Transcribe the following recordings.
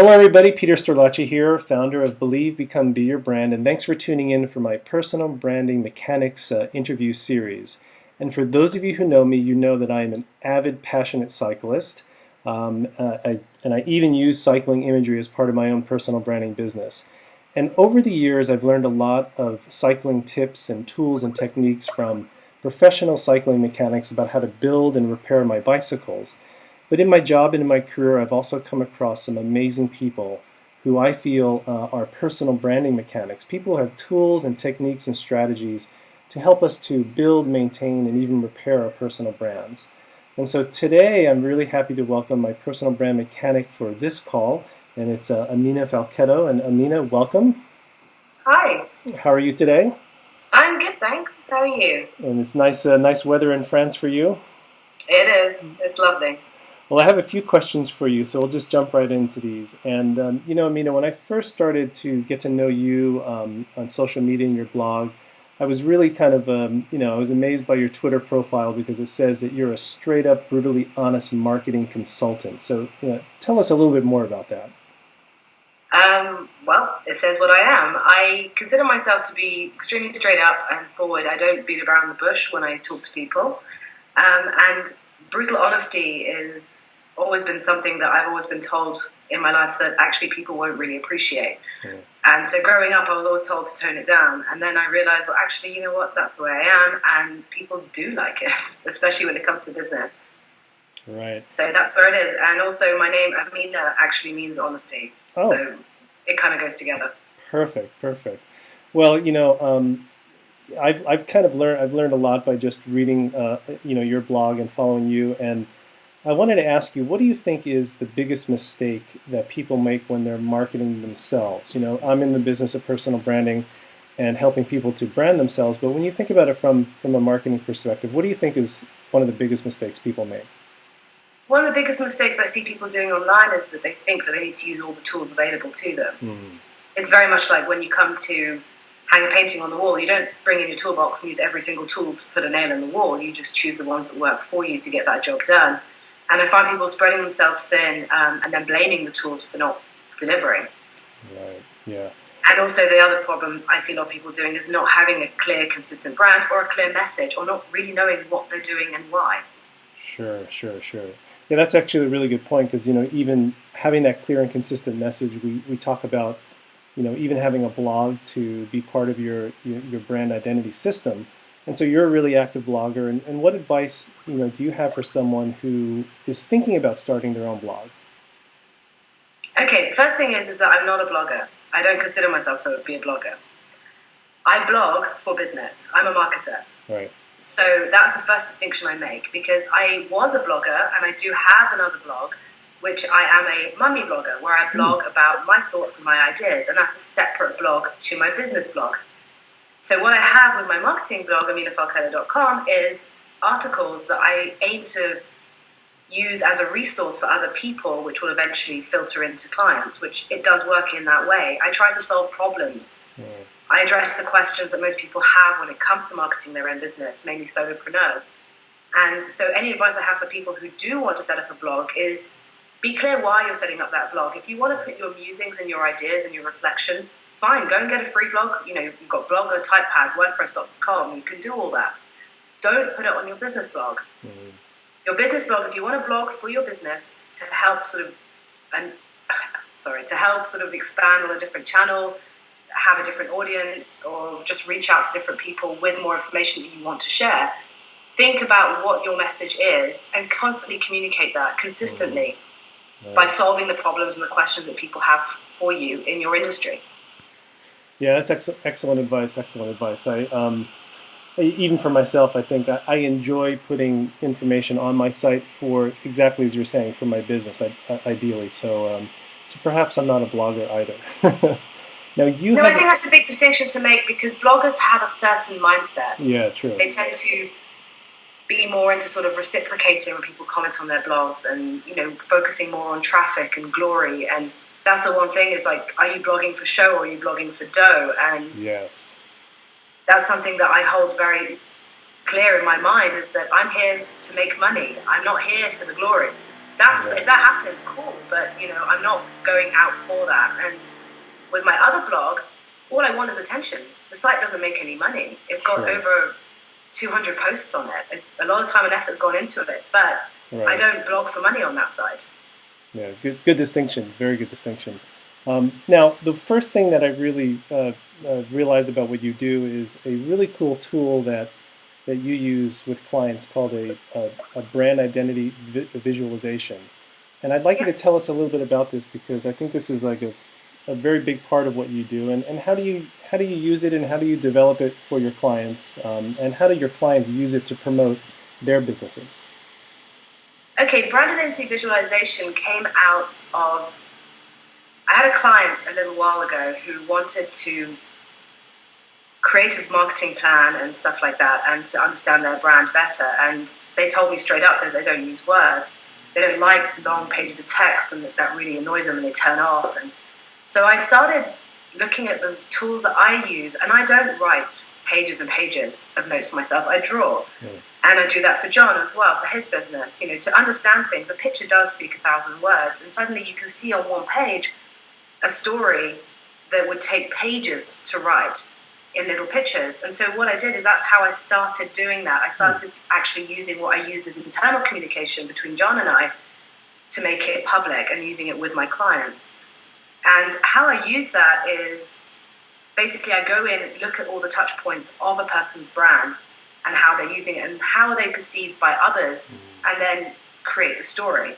Hello, everybody. Peter Sterlacci here, founder of Believe, Become, Be Your Brand, and thanks for tuning in for my personal branding mechanics interview series. And for those of you who know me, you know that I am an avid, passionate cyclist, and I even use cycling imagery as part of my own personal branding business. And over the years, I've learned a lot of cycling tips and tools and techniques from professional cycling mechanics about how to build and repair my bicycles. But in my job and in my career, I've also come across some amazing people who I feel are personal branding mechanics. People who have tools and techniques and strategies to help us to build, maintain, and even repair our personal brands. And so today, I'm really happy to welcome my personal brand mechanic for this call, and it's Ameena Falchetto. And Ameena, welcome. Hi, How are you today? I'm good, thanks. How are you? And it's nice weather in France for you. It is. It's lovely. Well, I have a few questions for you, so we'll just jump right into these. And Ameena, when I first started to get to know you on social media and your blog, I was really kind of, I was amazed by your Twitter profile because it says that you're a straight up, brutally honest marketing consultant. So, tell us a little bit more about that. Well, it says what I am. I consider myself to be extremely straight up and forward. I don't beat around the bush when I talk to people. And brutal honesty is always been something that I've always been told in my life that actually people won't really appreciate. Mm. And so growing up, I was always told to tone it down. And then I realized, well, actually, you know what? That's the way I am. And people do like it, especially when it comes to business. Right. So that's where it is. And also my name, Ameena, actually means honesty. Oh, So it kind of goes together. perfect. Well, I've learned a lot by just reading, your blog and following you. And I wanted to ask you, what do you think is the biggest mistake that people make when they're marketing themselves? I'm in the business of personal branding and helping people to brand themselves. But when you think about it from a marketing perspective, what do you think is one of the biggest mistakes people make? One of the biggest mistakes I see people doing online is that they think that they need to use all the tools available to them. Mm. It's very much like when you come to hang a painting on the wall, you don't bring in your toolbox and use every single tool to put a nail in the wall. You just choose the ones that work for you to get that job done. And I find people spreading themselves thin and then blaming the tools for not delivering. Right. Yeah. And also the other problem I see a lot of people doing is not having a clear, consistent brand or a clear message, or not really knowing what they're doing and why. Sure. Yeah, that's actually a really good point because even having that clear and consistent message, we talk about even having a blog to be part of your brand identity system. And so you're a really active blogger. And what advice do you have for someone who is thinking about starting their own blog? Okay, the first thing is that I'm not a blogger. I don't consider myself to be a blogger. I blog for business. I'm a marketer. Right. So that's the first distinction I make, because I was a blogger and I do have another blog, which I am a mummy blogger, where I blog about my thoughts and my ideas, and that's a separate blog to my business blog. So what I have with my marketing blog, AmeenaFalchetto.com, is articles that I aim to use as a resource for other people, which will eventually filter into clients, which it does work in that way. I try to solve problems. Mm. I address the questions that most people have when it comes to marketing their own business, mainly solopreneurs. And so any advice I have for people who do want to set up a blog is be clear why you're setting up that blog. If you want to put your musings and your ideas and your reflections, fine, go and get a free blog. You've got Blogger, Typepad, WordPress.com. You can do all that. Don't put it on your business blog. Mm. Your business blog, if you want to blog for your business to help expand on a different channel, have a different audience, or just reach out to different people with more information that you want to share, think about what your message is and constantly communicate that consistently. Right. By solving the problems and the questions that people have for you in your industry. Yeah, that's excellent advice. Even for myself, I think I enjoy putting information on my site for exactly as you're saying, for my business, ideally. So perhaps I'm not a blogger either. Now I think that's a big distinction to make, because bloggers have a certain mindset. Yeah, true. They tend to be more into sort of reciprocating when people comment on their blogs, and focusing more on traffic and glory. And that's the one thing, is like, are you blogging for show or are you blogging for dough? And yes, that's something that I hold very clear in my mind, is that I'm here to make money. I'm not here for the glory. If that happens, cool. But I'm not going out for that. And with my other blog, all I want is attention. The site doesn't make any money. It's got over 200 posts on it. A lot of time and effort's gone into it, but I don't blog for money on that side. Yeah, good distinction. Very good distinction. Now, the first thing that I really realized about what you do is a really cool tool that you use with clients called a brand identity visualization. And I'd like you to tell us a little bit about this, because I think this is like a very big part of what you do. And how do you use it, and how do you develop it for your clients, and how do your clients use it to promote their businesses? Okay, brand identity visualization came out of, I had a client a little while ago who wanted to create a marketing plan and stuff like that, and to understand their brand better. And they told me straight up that they don't use words. They don't like long pages of text, and that really annoys them and they turn off. And so I started looking at the tools that I use, and I don't write pages and pages of notes for myself. I draw. And I do that for John as well, for his business. To understand things, a picture does speak 1,000 words, and suddenly you can see on one page a story that would take pages to write in little pictures. And so what I did is, that's how I started doing that. I started actually using what I used as internal communication between John and I to make it public, and using it with my clients. And how I use that is, basically I go in and look at all the touch points of a person's brand, and how they're using it, and how they perceived by others, and then create the story.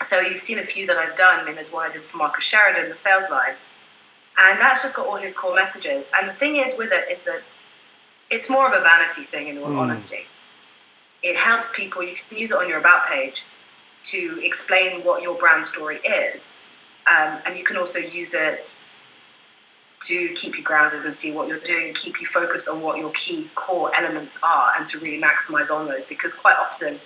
So you've seen a few that I've done. I mean, there's one I did for Marcus Sheridan, the sales line, and that's just got all his core messages. And the thing is with it is that it's more of a vanity thing, in all honesty. It helps people. You can use it on your about page to explain what your brand story is, and you can also use it to keep you grounded and see what you're doing, keep you focused on what your key core elements are, and to really maximize on those. Because quite often,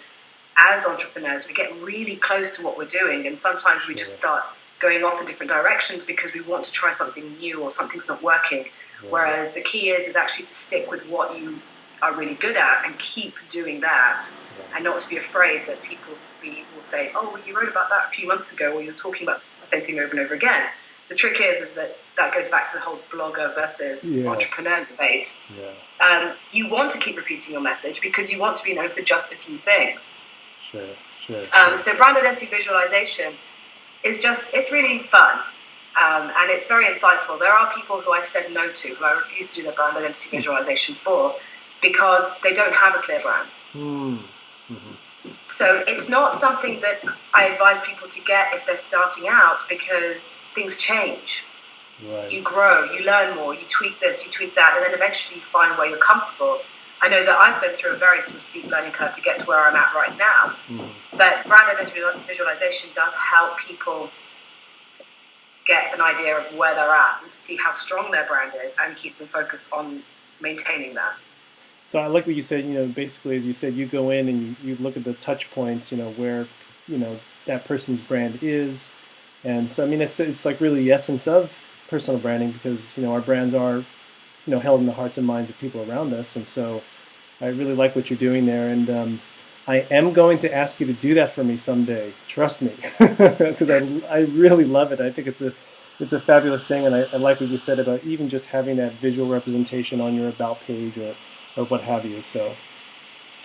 as entrepreneurs, we get really close to what we're doing, and sometimes we just start going off in different directions because we want to try something new, or something's not working. Whereas the key is actually to stick with what you are really good at, and keep doing that, and not to be afraid that people will say, oh, well, you wrote about that a few months ago, or you're talking about the same thing over and over again. The trick is that goes back to the whole blogger versus entrepreneur debate. You want to keep repeating your message because you want to be known for just a few things. So brand identity visualization is it's really fun, and it's very insightful. There are people who I've said no to, who I refuse to do their brand identity visualization for, because they don't have a clear brand. So it's not something that I advise people to get if they're starting out, because things change. You grow, you learn more, you tweak this, you tweak that, and then eventually you find where you're comfortable. I know that I've been through a very sort of steep learning curve to get to where I'm at right now. But brand identity visualization does help people get an idea of where they're at, and to see how strong their brand is, and keep them focused on maintaining that. So I like what you said. Basically, as you said, you go in and you look at the touch points, where that person's brand is. And so, I mean, it's like really the essence of personal branding, because, our brands are, held in the hearts and minds of people around us. And so I really like what you're doing there. And I am going to ask you to do that for me someday. Trust me, because I really love it. I think it's a fabulous thing. And I like what you said about even just having that visual representation on your about page, or what have you. So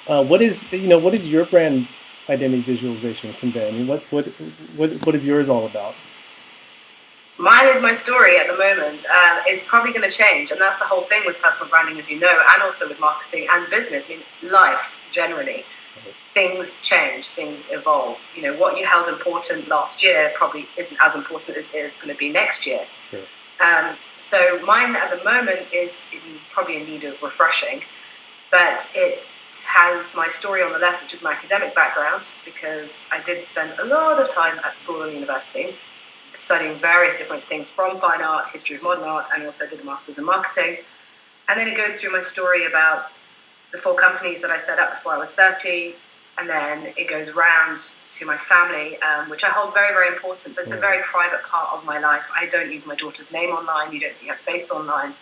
what is your brand identity visualization convey? I mean, what is yours all about? Mine is my story at the moment. It's probably going to change, and that's the whole thing with personal branding, as you know, and also with marketing and business. I mean, life generally. Things change, things evolve. What you held important last year probably isn't as important as it is going to be next year. So mine at the moment is probably in need of refreshing, but it has my story on the left, which is my academic background, because I did spend a lot of time at school and university studying various different things, from fine art, history of modern art, and also did a master's in marketing. And then it goes through my story about the 4 companies that I set up before I was 30, and then it goes round to my family, which I hold very, very important, but it's a very private part of my life. I don't use my daughter's name online. You don't see her face online.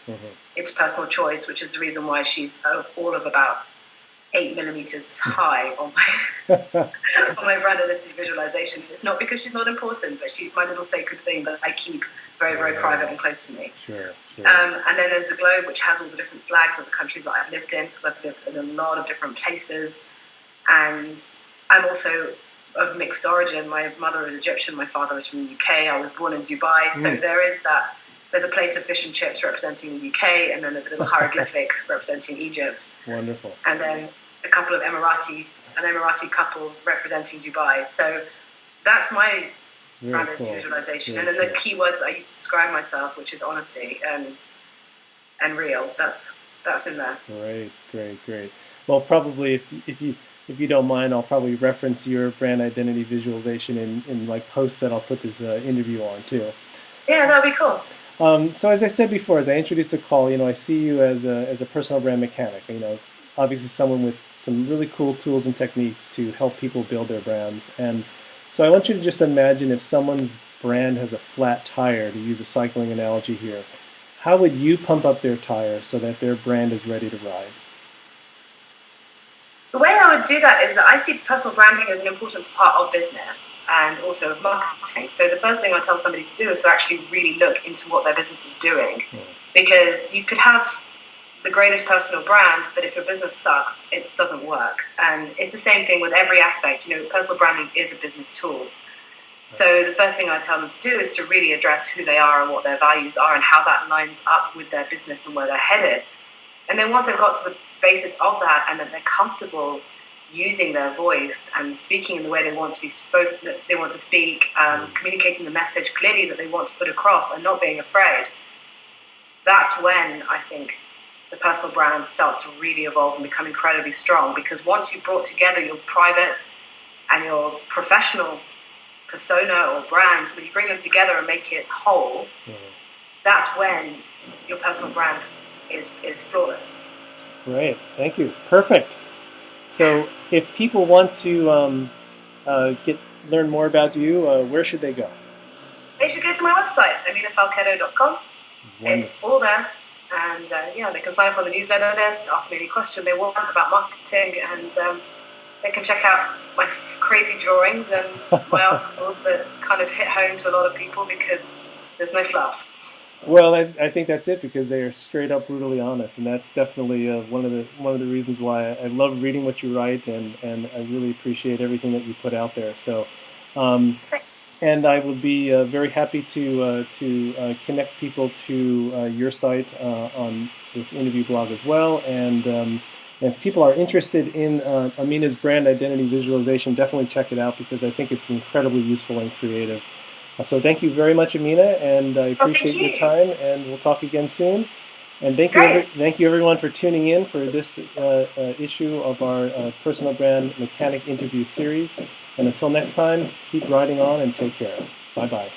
It's personal choice, which is the reason why she's all of about 8 millimeters high on my on my brand identity visualization. It's not because she's not important, but she's my little sacred thing that I keep very, very private and close to me. Sure. And then there's the globe, which has all the different flags of the countries that I've lived in, because I've lived in a lot of different places. And I'm also of mixed origin. My mother is Egyptian, my father is from the UK. I was born in Dubai, so there is that. There's a plate of fish and chips representing the UK, and then there's a little hieroglyphic representing Egypt. Wonderful. And then a couple of an Emirati couple representing Dubai. So that's my brand identity visualization. Very and then cool. the keywords I use to describe myself, which is honesty and real. That's in there. Great. Well, probably if you don't mind, I'll probably reference your brand identity visualization in like posts that I'll put this interview on too. Yeah, that'd be cool. So as I said before, as I introduced the call, I see you as a personal brand mechanic. Obviously someone with some really cool tools and techniques to help people build their brands. And so I want you to just imagine if someone's brand has a flat tire, to use a cycling analogy here. How would you pump up their tire so that their brand is ready to ride? The way I would do that is that I see personal branding as an important part of business and also of marketing. So the first thing I tell somebody to do is to actually really look into what their business is doing. Because you could have the greatest personal brand, but if your business sucks, it doesn't work. And it's the same thing with every aspect. Personal branding is a business tool. So the first thing I tell them to do is to really address who they are and what their values are and how that lines up with their business and where they're headed. And then once they've got to the basis of that and that they're comfortable using their voice and speaking in the way they want to be speak, communicating the message clearly that they want to put across and not being afraid, that's when I think the personal brand starts to really evolve and become incredibly strong. Because once you've brought together your private and your professional persona or brand, when you bring them together and make it whole, that's when your personal brand is flawless. Great, thank you. Perfect. So if people want to learn more about you, where should they go? They should go to my website, amenafalchetto.com. It's all there. And they can sign up on the newsletter list, ask me any question they want about marketing, and they can check out my crazy drawings and my articles that kind of hit home to a lot of people because there's no fluff. Well, I think that's it, because they are straight up brutally honest, and that's definitely one of the reasons why I love reading what you write, and I really appreciate everything that you put out there. So, and I would be very happy to connect people to your site on this interview blog as well. And if people are interested in Ameena's brand identity visualization, definitely check it out, because I think it's incredibly useful and creative. So thank you very much, Ameena, and I appreciate your time, and we'll talk again soon. And thank you everyone for tuning in for this issue of our Personal Brand Mechanic interview series. And until next time, keep riding on and take care. Bye-bye.